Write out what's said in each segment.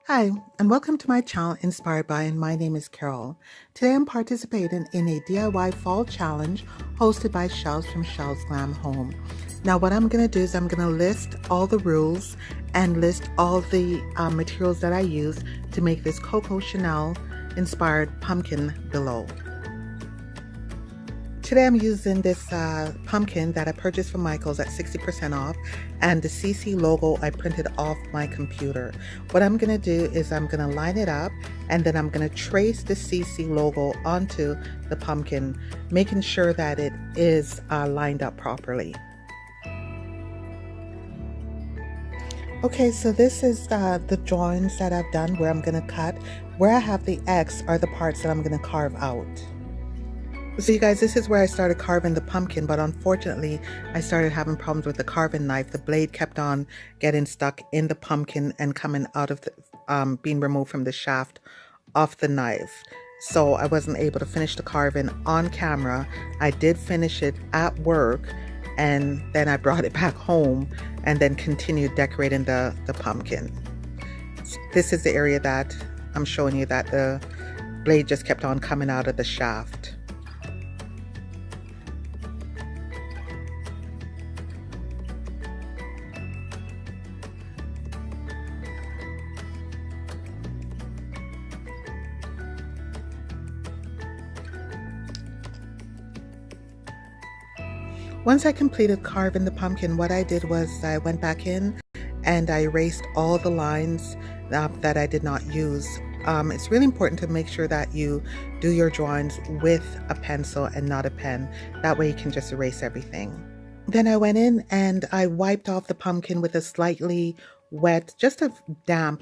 Hi, and welcome to my channel Inspired by, and my name is Carol. Today I'm participating in a DIY fall challenge hosted by Chelles from Chelles GLAM Home. Now what I'm going to do is I'm going to list all the rules and list all the materials that I used to make this Coco Chanel inspired pumpkin below. Today I'm using this pumpkin that I purchased from Michael's at 60% off, and the CC logo I printed off my computer. What I'm going to do is I'm going to line it up, and then I'm going to trace the CC logo onto the pumpkin, making sure that it is lined up properly. Okay, so this is the drawings that I've done where I'm going to cut. Where I have the X are the parts that I'm going to carve out. So you guys, this is where I started carving the pumpkin, but unfortunately I started having problems with the carving knife. The blade kept on getting stuck in the pumpkin and coming out of the, being removed from the shaft of the knife. So I wasn't able to finish the carving on camera. I did finish it at work, and then I brought it back home and then continued decorating the pumpkin. This is the area that I'm showing you that the blade just kept on coming out of the shaft. Once I completed carving the pumpkin, what I did was I went back in and I erased all the lines that I did not use. It's really important to make sure that you do your drawings with a pencil and not a pen. That way you can just erase everything. Then I went in and I wiped off the pumpkin with a slightly wet, just a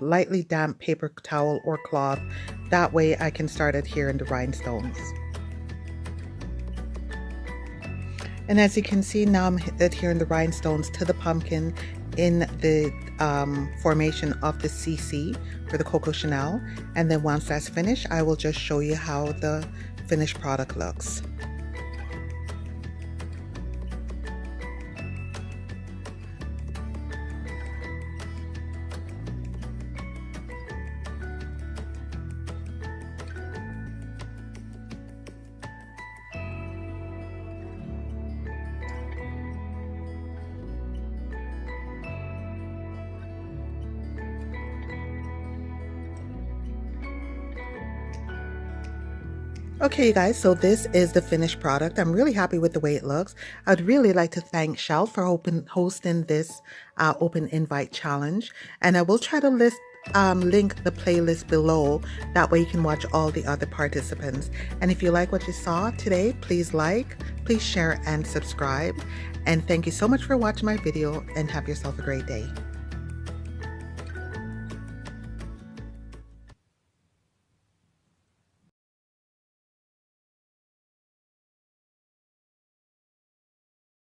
lightly damp paper towel or cloth. That way I can start adhering the rhinestones. And as you can see, now I'm adhering the rhinestones to the pumpkin in the formation of the CC for the Coco Chanel. And then once that's finished, I will just show you how the finished product looks. Okay, you guys, so this is the finished product. I'm really happy with the way it looks. I'd really like to thank Chelles for hosting this open invite challenge. And I will try to link the playlist below. That way you can watch all the other participants. And if you like what you saw today, please like, please share and subscribe. And thank you so much for watching my video, and have yourself a great day.